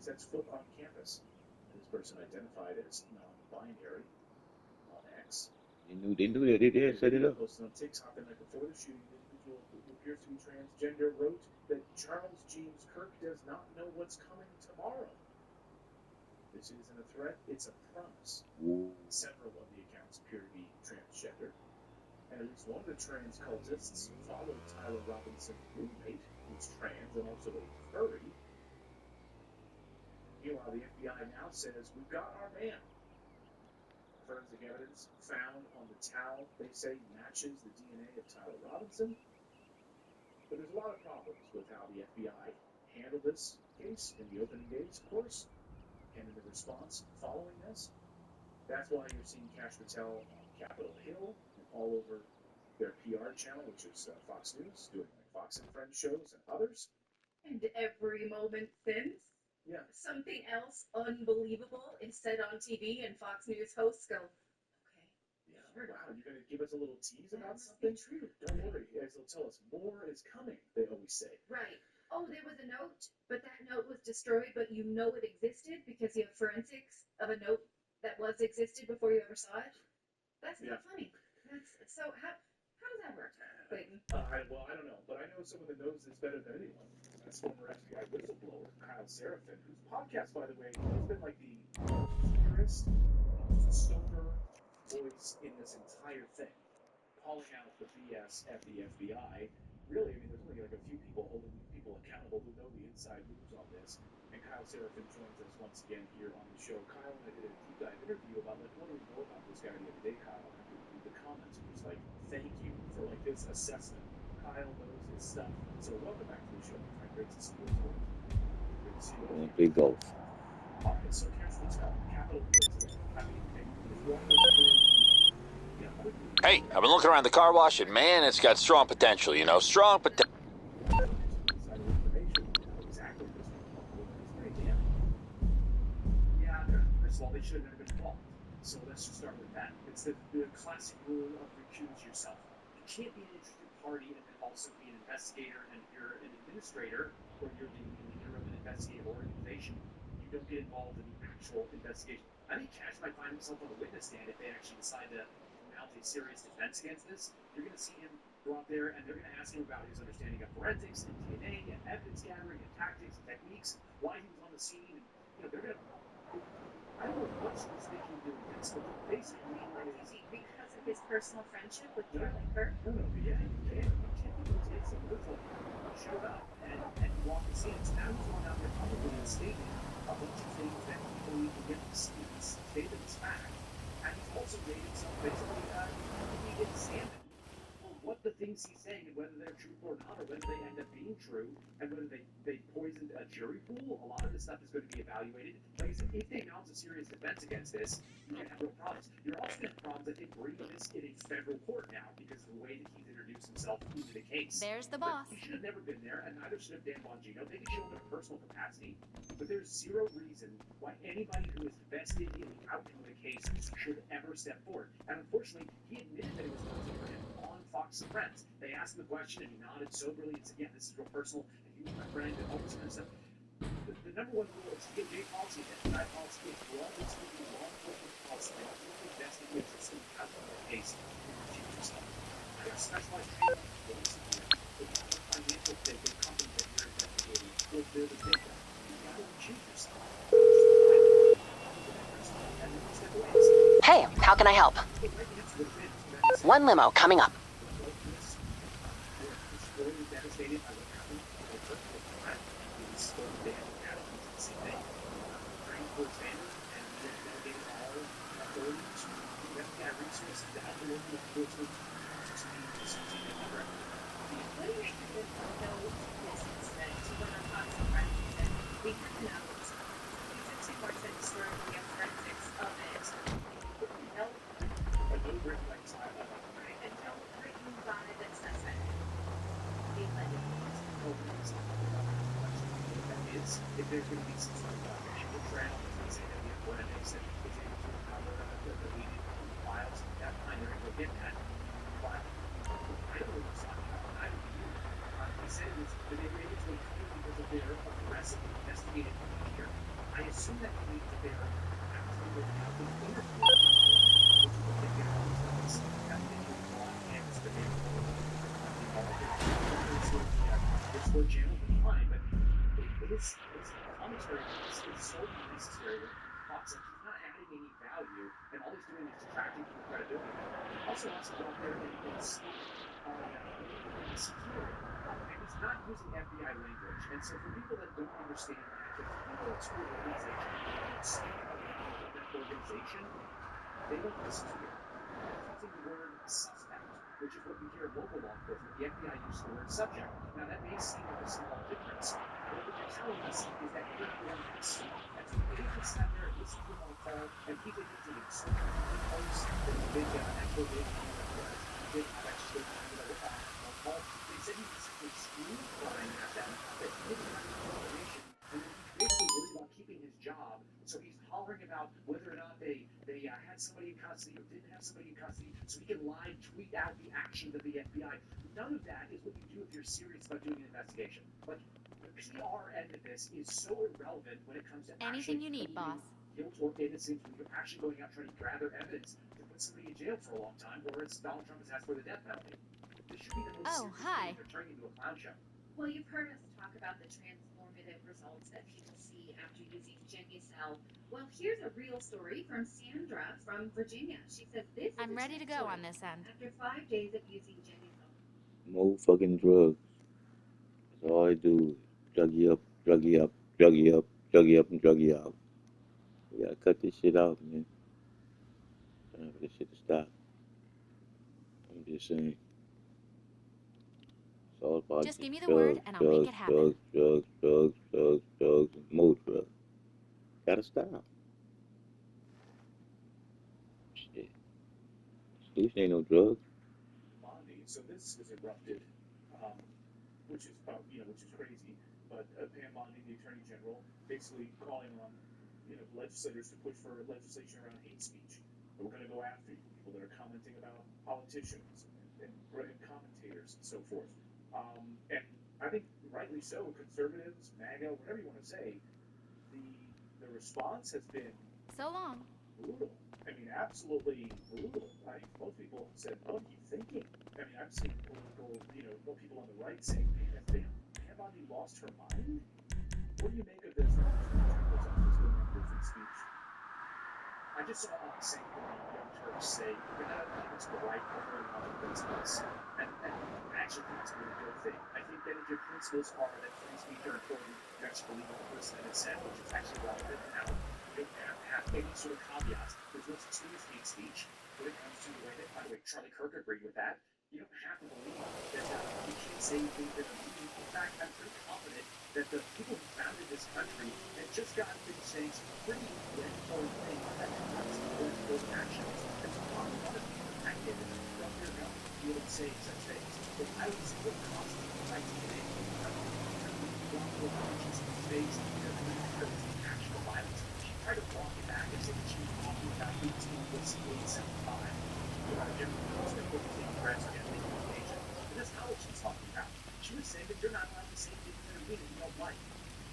sets foot on campus. This person identified as non-binary on X. They knew that. They set it up. Posted on TikTok the night before the shooting, the individual who appears to be transgender wrote that Charles James Kirk does not know what's coming tomorrow. This isn't a threat, it's a promise. Ooh. Several of the accounts appear to be transgender, and at least one of the trans cultists followed Tyler Robinson's roommate, who's trans and also a furry. Meanwhile, the FBI now says, we've got our man. Forensic evidence found on the towel, they say, matches the DNA of Tyler Robinson. But there's a lot of problems with how the FBI handled this case in the opening days, of course, and in the response following this. That's why you're seeing Kash Patel on Capitol Hill and all over their PR channel, which is Fox News, doing like Fox and Friends shows and others. And every moment since, yeah, something else unbelievable is said on TV, and Fox News hosts go, okay. Yeah, sure. Wow, you're going to give us a little tease about something? True. Don't worry, as they'll tell us, more is coming, they always say. Right. Oh, there was a note, but that note was destroyed, but you know it existed because you have forensics of a note that existed before you ever saw it? That's not funny. So how does that work, Clayton? Well, I don't know, but I know someone that knows this better than anyone. That's former FBI whistleblower, Kyle Seraphin, whose podcast, by the way, has been like the clearest, stoner voice in this entire thing, calling out the BS at the FBI. Really, I mean, there's only like a few people holding people accountable who know the inside moves on this. And Kyle Seraphin joins us once again here on the show. Kyle and I did a deep dive interview about like what do we know about this guy the other day, Kyle. And the comments were just like, thank you for like this assessment. Kyle knows his stuff. So welcome back to the show, my friend. Great to see you as well. Great to see you. Big gulf. All right, so Kash Patel, Capitol Hill today. I mean, if you want to Hey, I've been looking around the car wash, and man, it's got strong potential, you know, strong potential. Yeah, first of all, they should have never been involved. So let's just start with that. It's the classic rule of recuse yourself. You can't be an interested party and then also be an investigator, and if you're an administrator or you're the leader of an investigative organization, you don't get involved in the actual investigation. I think Kash might find himself on the witness stand if they actually decide to mount a serious defense against this. You're going to see him go out there and they're going to ask him about his understanding of forensics and DNA and evidence gathering and tactics and techniques, why he was on the scene, and they're going to. I don't know what she was thinking doing this, but basically because of his personal friendship with Charlie Kirk. No, yeah, you can't. You can't do this. It's a little. He showed up and walked the scene. So now he's going out there probably and stating a bunch of things that he believed to get stated as fact. And he's also made himself basically being examined on what the things he's saying and whether they're true or not, or whether they end up being true, and whether they poisoned a jury pool. A lot of this stuff is going to be evaluated. Like I said, if they mount a serious defense against this, you're going to have real problems. You're also going to have problems, I think, bringing this in a federal court now because of the way that he's introduced himself into the case. There's the boss. But he should have never been there, and neither should have Dan Bongino. They can show him in a personal capacity, but there's zero reason why anybody who is vested in the outcome of the case should ever step forward. And unfortunately, he admitted that it was personal for him on Fox and Friends. They asked him the question, and he nodded soberly and said, yeah, this is real personal, and he was my friend, and all this kind of stuff. The number one rule is to get J policy and I policy is broadly speaking law enforcement policy that ultimately vested interests in the outcome of the case. Recuse yourself. I got specialized training on police here. If you have a financial stake in companies that you're investigating, or they're the victim, you got to recuse yourself. Hey, how can I help? One limo coming up. If there's going to be some sort of paper trail, let's say that we have forensics that is able to recover the deleted files, that's fine, they're going to go get that. But I don't know what's talking about. I don't know. He said it was that they were able to recover because of their aggressive investigative behavior. I assume that means that they're actually going out and interviewing people, which is what they get all these things that they do broadcast the name of it's legitimately fine, but his commentary is so unnecessary when he talks like he's not adding any value, and all he's doing is detracting from credibility. Also has to go out there and speak on security. And he's not using FBI language. And so for people that don't understand that, if people at school organization speak about that organization, they don't listen to it. He's using the word suspect, which is what you hear in local law enforcement. The FBI uses the word subject. Now that may seem like a small difference, but what you're telling us is that you're doing this. And so the agent sat there and listened to him on a call, and he's able to insert the post that he did explanation did have extra on call. They said he was simply screen flying at them, that he didn't have any information, and then he's basically worried about keeping his job. So he's hollering about whether or not they had somebody in custody or didn't have somebody in custody, so he can live tweet out the actions of the FBI. None of that is what you do if you're serious about doing an investigation. Like, the PR end of this is so irrelevant when it comes to anything you need, boss. Guilt or innocence, when you're actually going out trying to gather evidence to put somebody in jail for a long time, or it's Donald Trump has asked for the death penalty. This should be the most serious thing. They're turning into a clown show. Well, you've heard us talk about the transformative results that people see after using Genucell. Well, here's a real story from Sandra from Virginia. She says this is I'm ready to go on this end. after 5 days of using Genucell. More fucking drugs. That's all I do. Drug you up, drug you up, drug you up, drug you up, and drug you out. We gotta cut this shit out, man. Time for this shit to stop. I'm just saying. It's all about Just give me the drugs, word and I'll drugs, make it happen. drugs, drugs, drugs, drugs, drugs, and more drugs. Gotta stop. Shit. Solution ain't no drugs. Bondi. So this was erupted, which is crazy. But Pam Bondi, the Attorney General, basically calling on legislators to push for legislation around hate speech. We're going to go after you, people that are commenting about politicians and commentators and so forth. And I think rightly so, conservatives, MAGA, whatever you want to say, the response has been So long. brutal. I mean, absolutely brutal. Most people said, "What are you thinking?" I mean, I've seen political, people on the right saying, "Pam Bondi lost her mind." What do you make of this? Going after free speech. I just saw St. Young Turks say, "You're not against the right, but we're not against us." And I actually think it's a really good thing. I think that if your principles are that free speech are important, you actually believe in the person that it said, which is actually relevant now. You don't have to have any sort of caveats. There's no such thing as hate speech when it comes to the way that, by the way, Charlie Kirk agreed with that. You don't have to believe that you can't say anything that in fact, I'm pretty confident that the people who founded this country had just gotten through saying some pretty mandatory things that have not supported those actions. And so a lot of people protected from their government to be able to say such things. But I would say what constantly fights today wrongful conscience in space because of the actual violence. She tried to walk it back and say that she was talking about 18.75. About general enforcement focusing on threats or getting communication. But that's not what she's talking about. She was saying that you're not allowed to say things that are mean and you don't like.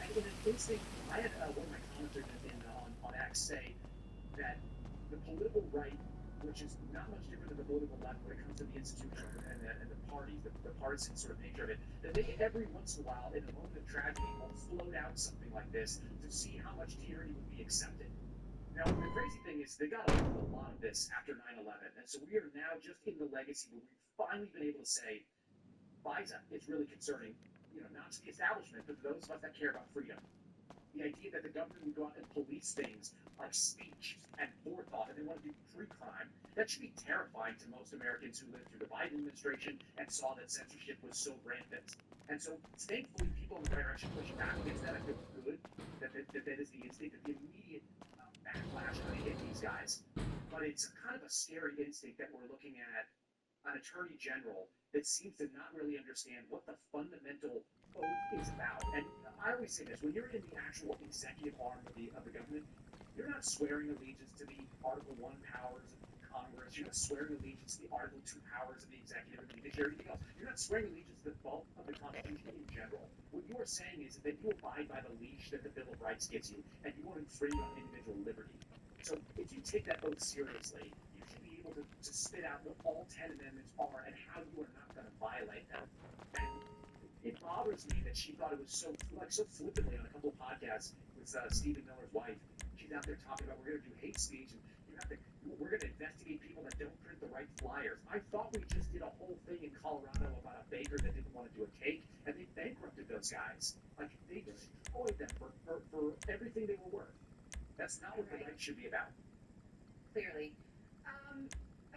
And in an instant, I had one of my commenters on X say that the political right, which is not much different than the political left when it comes to the institution and the parties, the partisan sort of nature of it, that they every once in a while, in a moment of tragedy, will float out something like this to see how much tyranny would be accepted. Now, the crazy thing is they got a lot of this after 9/11, and so we are now just in the legacy where we've finally been able to say, FISA is really concerning, not to the establishment, but to those of us that care about freedom. The idea that the government would go out and police things like speech and forethought, and they want to do pre-crime, that should be terrifying to most Americans who lived through the Biden administration and saw that censorship was so rampant. And so, thankfully, people in the right direction pushing back against that. I feel good that is the instinct of the immediate backlash when they hit these guys. But it's kind of a scary instinct that we're looking at an attorney general that seems to not really understand what the fundamental oath is about. And I always say this, when you're in the actual executive arm of the government, you're not swearing allegiance to the Article 1 powers of the Congress. You're not swearing allegiance to the Article 2 powers of the executive and the judiciary or anything else. You're not swearing allegiance to the bulk of the Constitution in general. What you are saying is that you abide by the leash that the Bill of Rights gives you, and you won't infringe on individual liberty. So if you take that oath seriously, you should be able to spit out what all 10 amendments are and how you are not going to violate them. And it bothers me that she thought it was so flippantly on a couple of podcasts with Stephen Miller's wife. She's out there talking about we're going to do hate speech and we're going to investigate people that don't print the right flyers. I thought we just did a whole thing in Colorado about a baker that didn't want to do a cake, and they bankrupted those guys. Like, they destroyed them for everything they were worth. That's not what the right should be about. Clearly.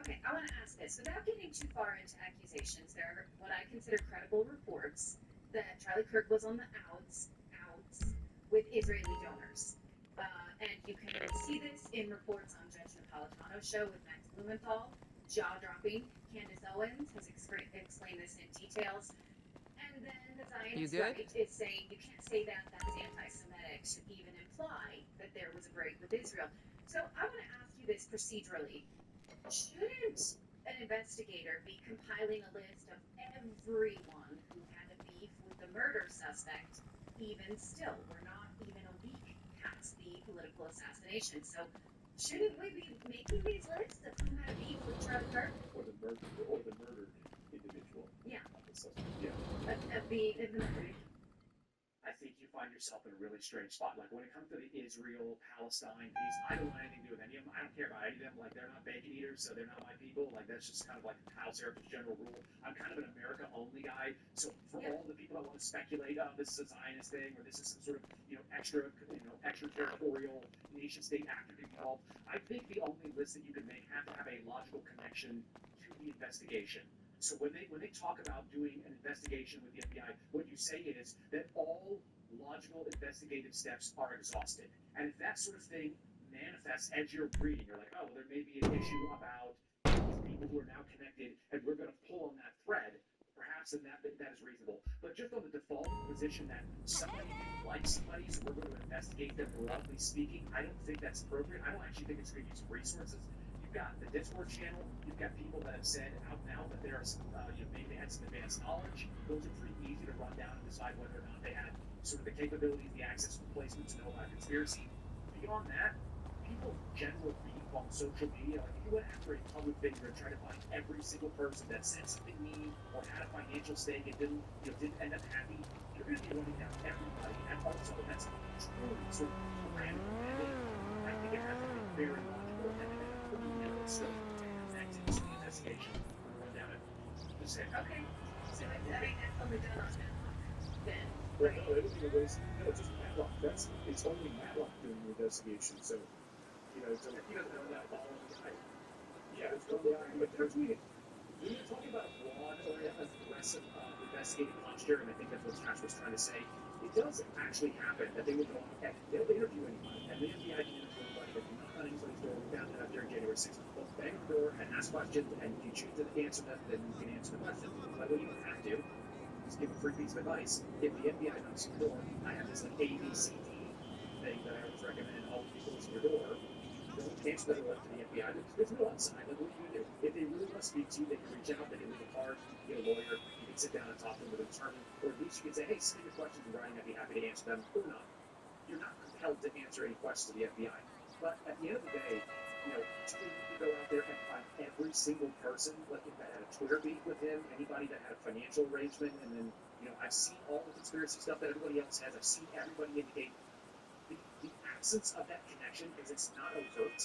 Okay, I want to ask this. Without getting too far into accusations, there are what I consider credible reports that Charlie Kirk was on the outs with Israeli donors. And you can see this in reports on Judge Napolitano's show with Max Blumenthal, jaw-dropping. Candace Owens has explained this in details. And then the Zionist right is saying you can't say that that's anti-Semitic to even imply that there was a break with Israel. So I want to ask you this procedurally. Shouldn't an investigator be compiling a list of everyone who had a beef with the murder suspect? Even still, we're not even a week past the political assassination. So shouldn't we be making these lists of who had a beef with Charlie Kirk? Or the murdered individual. Yeah. Yeah. I think you find yourself in a really strange spot. Like when it comes to the Israel-Palestine piece, I don't want anything to do with any of them. I don't care about any of them. Like they're not bacon eaters, so they're not my people. Like that's just kind of like Kyle Seraphin's general rule. I'm kind of an America-only guy. So for all the people that want to speculate, this is a Zionist thing, or this is some sort of extraterritorial nation-state actor involved, I think the only list that you can make have to have a logical connection to the investigation. So when they talk about doing an investigation with the FBI, what you say is that all logical investigative steps are exhausted. And if that sort of thing manifests as you're reading, you're like, oh, there may be an issue about these people who are now connected, and we're going to pull on that thread. Perhaps then that is reasonable. But just on the default position that somebody didn't like somebody, so we're going to investigate them broadly speaking, I don't think that's appropriate. I don't actually think it's going to use resources. You've got the Discord channel. You've got people that have said out now that there are some, maybe they had some advanced knowledge. Those are pretty easy to run down and decide whether or not they had sort of the capabilities, the access to placement to know about conspiracy. Beyond that, people general beef on social media. Like if you went after a public figure and tried to find every single person that said something mean or had a financial stake and didn't end up happy, you're going to be running down everybody. And also, that's truly sort of random. I think it has to be very logical and still connected to the investigation. Run down it. Just say, Okay. So I think that's only done on Matlock then. Right. No, everything was just Matlock. It's only Matlock doing the investigation. So he doesn't know that all of the time. Yeah, it's totally but there's when you're talking about a broad or aggressive investigative posture, and I think that's what Josh was trying to say, it does actually happen that they will go and they'll interview anybody, and the FBI can interview anybody that knock on anybody's door. We found that out during January 6th. They'll bang the door and ask questions, and if you choose to answer them, then you can answer the question. But what you don't have to, just give a free piece of advice. If the FBI knocks on your door, I have this like ABCD thing that I always recommend all the people listen to your door. Don't answer the door to the FBI. There's no outside. Like, what are you going to do? If they really want to speak to you, they can reach out, they can leave a card, get a lawyer, you can sit down and talk to them with an attorney, or at least you can say, hey, send me your questions in writing, I'd be happy to answer them, or not. You're not compelled to answer any questions to the FBI. But at the end of the day, do they need to go out there and find every single person, like if that had a Twitter beef with him, anybody that had a financial arrangement, and then, I've seen all the conspiracy stuff that everybody else has, I've seen everybody indicate the absence of that connection is it's not overt.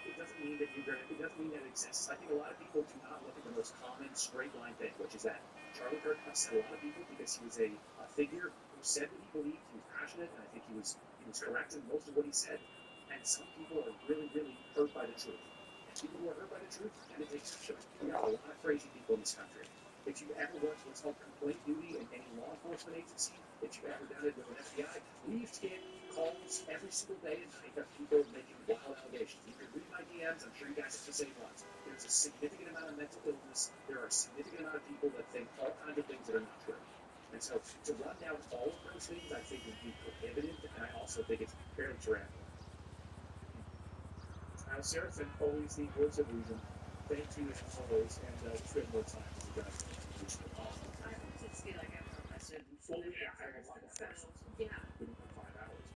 It doesn't mean that it doesn't mean that it exists. I think a lot of people do not look at the most common straight line thing, which is that Charlie Kirk upset a lot of people because he was a figure who said what he believed, he was passionate, and I think he was correct in most of what he said. And some people are really, really hurt by the truth. And people who are hurt by the truth tend to take action. We have a lot of crazy people in this country. If you ever worked what's called complaint duty in any law enforcement agency, if you've ever done it with an FBI, we used to get calls every single day and night of people making wild allegations. You can read my DMs, I'm sure you guys have the same ones. There's a significant amount of mental illness. There are a significant amount of people that think all kinds of things that are not true. And so to run down all of those things, I think would be prohibitive, and I also think it's fairly tyrannical. I Now, Seraphin, always the words of reason. Thank you as always, and spend more time with you guys. I just feel like I'm more invested in Well, yeah, I have a lot more questions. Yeah.